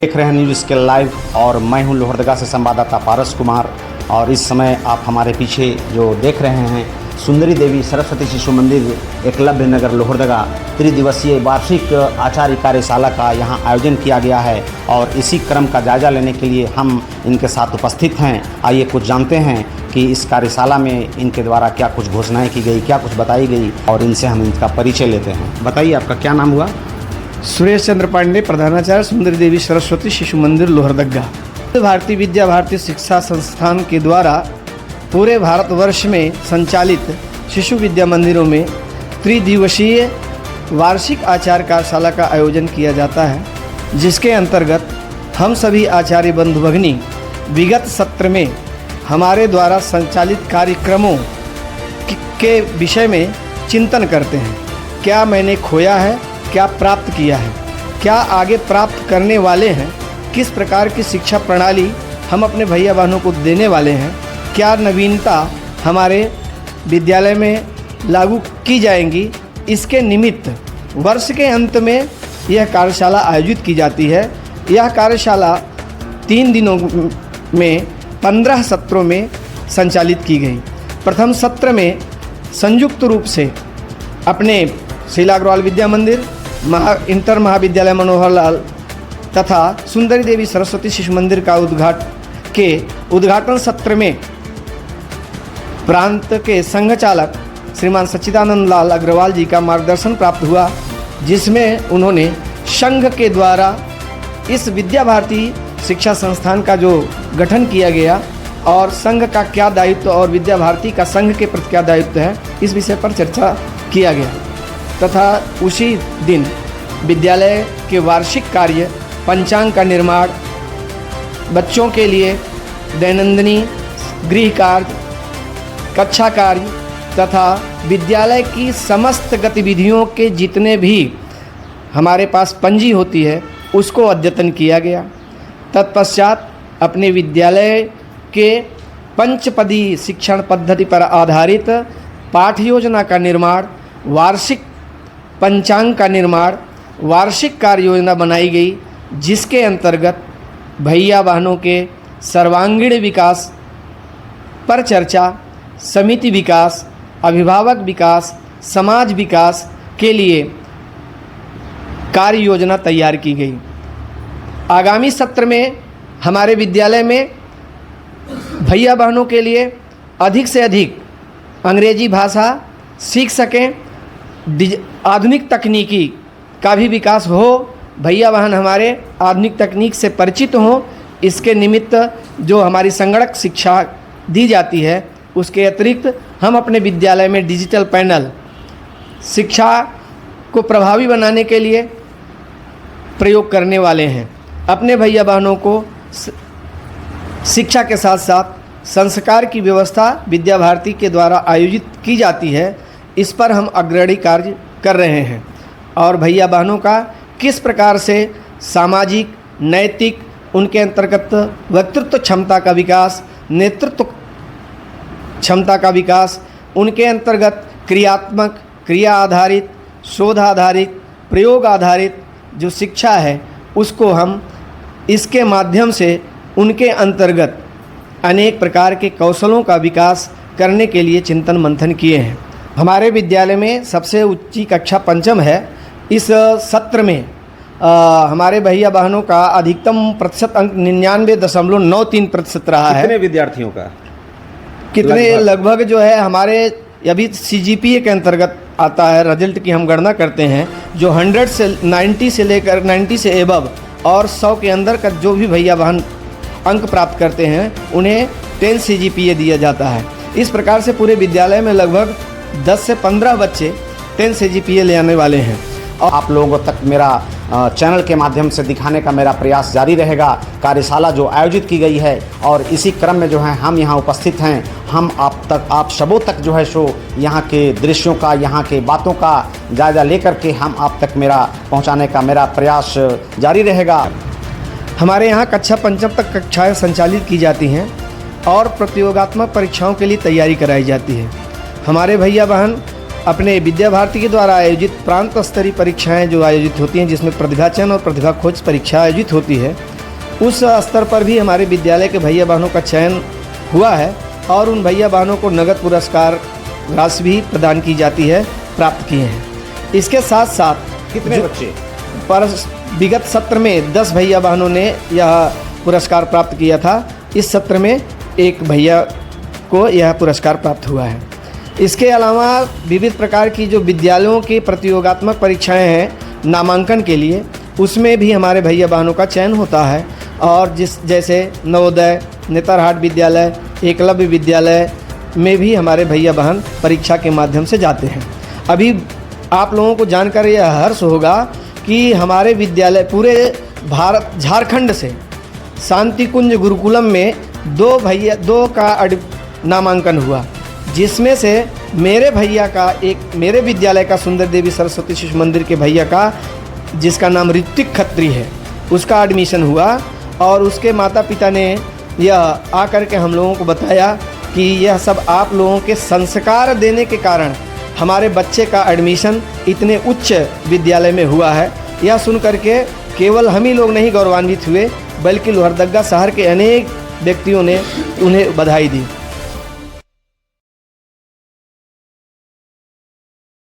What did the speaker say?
देख रहे हैं न्यूज़ स्केल लाइव और मैं हूं लोहरदगा से संवाददाता पारस कुमार। और इस समय आप हमारे पीछे जो देख रहे हैं सुंदरी देवी सरस्वती शिशु मंदिर एकलव्य नगर लोहरदगा त्रिदिवसीय वार्षिक आचार्य कार्यशाला का यहां आयोजन किया गया है और इसी क्रम का जायजा लेने के लिए हम इनके साथ उपस्थित हैं। आइए कुछ जानते हैं कि इस कार्यशाला में इनके द्वारा क्या कुछ घोषणाएँ की गई, क्या कुछ बताई गई और इनसे हम इनका परिचय लेते हैं। बताइए आपका क्या नाम हुआ? सुरेश चंद्र पांडे, प्रधानाचार्य सुंदरी देवी सरस्वती शिशु मंदिर लोहरदगा। भारतीय विद्या भारती शिक्षा संस्थान के द्वारा पूरे भारतवर्ष में संचालित शिशु विद्या मंदिरों में त्रिदिवसीय वार्षिक आचार्य कार्यशाला का आयोजन किया जाता है, जिसके अंतर्गत हम सभी आचार्य बंधु भगिनी विगत सत्र में हमारे द्वारा संचालित कार्यक्रमों के विषय में चिंतन करते हैं। क्या मैंने खोया है, क्या प्राप्त किया है, क्या आगे प्राप्त करने वाले हैं, किस प्रकार की शिक्षा प्रणाली हम अपने भैया बहनों को देने वाले हैं, क्या नवीनता हमारे विद्यालय में लागू की जाएंगी। इसके निमित्त वर्ष के अंत में यह कार्यशाला आयोजित की जाती है। यह कार्यशाला 3 दिनों में 15 सत्रों में संचालित की गई। प्रथम सत्र में संयुक्त रूप से अपने शीला अग्रवाल विद्या मंदिर, इंटर महाविद्यालय मनोहर लाल तथा सुंदरी देवी सरस्वती शिशु मंदिर का उद्घाटन सत्र में प्रांत के संघ चालक श्रीमान सच्चिदानंद लाल अग्रवाल जी का मार्गदर्शन प्राप्त हुआ, जिसमें उन्होंने संघ के द्वारा इस विद्या भारती शिक्षा संस्थान का जो गठन किया गया और संघ का क्या दायित्व और विद्या भारती का संघ के प्रति क्या दायित्व है, इस विषय पर चर्चा किया गया तथा उसी दिन विद्यालय के वार्षिक कार्य, पंचांग का निर्माण, बच्चों के लिए दैनंदिनी गृह कार्य, कक्षा कार्य तथा विद्यालय की समस्त गतिविधियों के जितने भी हमारे पास पंजी होती है उसको अद्यतन किया गया। तत्पश्चात अपने विद्यालय के पंचपदी शिक्षण पद्धति पर आधारित पाठ्य योजना का निर्माण, वार्षिक पंचांग का निर्माण, वार्षिक कार्य योजना बनाई गई, जिसके अंतर्गत भैया बहनों के सर्वांगीण विकास पर चर्चा, समिति विकास, अभिभावक विकास, समाज विकास के लिए कार्य योजना तैयार की गई। आगामी सत्र में हमारे विद्यालय में भैया बहनों के लिए अधिक से अधिक अंग्रेजी भाषा सीख सकें, आधुनिक तकनीकी का भी विकास हो, भैया बहन हमारे आधुनिक तकनीक से परिचित हों। इसके निमित्त जो हमारी संगणक शिक्षा दी जाती है, उसके अतिरिक्त हम अपने विद्यालय में डिजिटल पैनल शिक्षा को प्रभावी बनाने के लिए प्रयोग करने वाले हैं। अपने भैया बहनों को शिक्षा के साथ साथ संस्कार की व्यवस्था विद्या भारती के द्वारा आयोजित की जाती है, इस पर हम अग्रणी कार्य कर रहे हैं और भैया बहनों का किस प्रकार से सामाजिक, नैतिक, उनके अंतर्गत वक्तृत्व क्षमता का विकास, नेतृत्व क्षमता का विकास, उनके अंतर्गत क्रियात्मक, क्रिया आधारित, शोध आधारित, प्रयोग आधारित जो शिक्षा है, उसको हम इसके माध्यम से उनके अंतर्गत अनेक प्रकार के कौशलों का विकास करने के लिए चिंतन मंथन किए हैं। हमारे विद्यालय में सबसे ऊंची कक्षा पंचम है। इस सत्र में हमारे भैया बहनों का अधिकतम प्रतिशत अंक 99.93% रहा है। कितने विद्यार्थियों का? कितने लगभग जो है हमारे अभी CGPA के अंतर्गत आता है, रिजल्ट की हम गणना करते हैं, जो 100 से 90 से लेकर 90 से एबव और 100 के अंदर का जो भी भैया बहन अंक प्राप्त करते हैं उन्हें 10 CGPA दिया जाता है। इस प्रकार से पूरे विद्यालय में लगभग 10 से 15 बच्चे 10 CGPA ले आने वाले हैं। और आप लोगों तक मेरा चैनल के माध्यम से दिखाने का मेरा प्रयास जारी रहेगा। कार्यशाला जो आयोजित की गई है और इसी क्रम में जो है हम यहाँ उपस्थित हैं, हम आप सबों तक जो है सो यहाँ के दृश्यों का, यहाँ के बातों का जायज़ा लेकर के हम आप तक पहुँचाने का मेरा प्रयास जारी रहेगा। हमारे यहाँ कक्षा पंचम तक कक्षाएँ संचालित की जाती हैं और प्रतियोगात्मक परीक्षाओं के लिए तैयारी कराई जाती है। हमारे भैया बहन अपने विद्या भारती के द्वारा आयोजित प्रांत स्तरीय परीक्षाएं जो आयोजित होती हैं, जिसमें प्रतिभा चयन और प्रतिभा खोज परीक्षा आयोजित होती है, उस स्तर पर भी हमारे विद्यालय के भैया बहनों का चयन हुआ है और उन भैया बहनों को नगद पुरस्कार राशि भी प्रदान की जाती है, प्राप्त किए हैं। इसके साथ साथ कितने बच्चे? पर विगत सत्र में 10 भैया बहनों ने यह पुरस्कार प्राप्त किया था। इस सत्र में एक भैया को यह पुरस्कार प्राप्त हुआ है। इसके अलावा विविध प्रकार की जो विद्यालयों की प्रतियोगात्मक परीक्षाएं हैं नामांकन के लिए, उसमें भी हमारे भैया बहनों का चयन होता है और जैसे नवोदय, नेतरहाट विद्यालय, एकलव्य विद्यालय में भी हमारे भैया बहन परीक्षा के माध्यम से जाते हैं। अभी आप लोगों को जानकर यह हर्ष होगा कि हमारे विद्यालय पूरे झारखंड से शांति कुंज गुरुकुलम में 2 का नामांकन हुआ, जिसमें से मेरे विद्यालय का सुंदर देवी सरस्वती शिशु मंदिर के भैया का, जिसका नाम ऋतिक खत्री है, उसका एडमिशन हुआ और उसके माता पिता ने यह आकर के हम लोगों को बताया कि यह सब आप लोगों के संस्कार देने के कारण हमारे बच्चे का एडमिशन इतने उच्च विद्यालय में हुआ है। यह सुन करके केवल हम ही लोग नहीं गौरवान्वित हुए, बल्कि लोहरदगा शहर के अनेक व्यक्तियों ने उन्हें बधाई दी।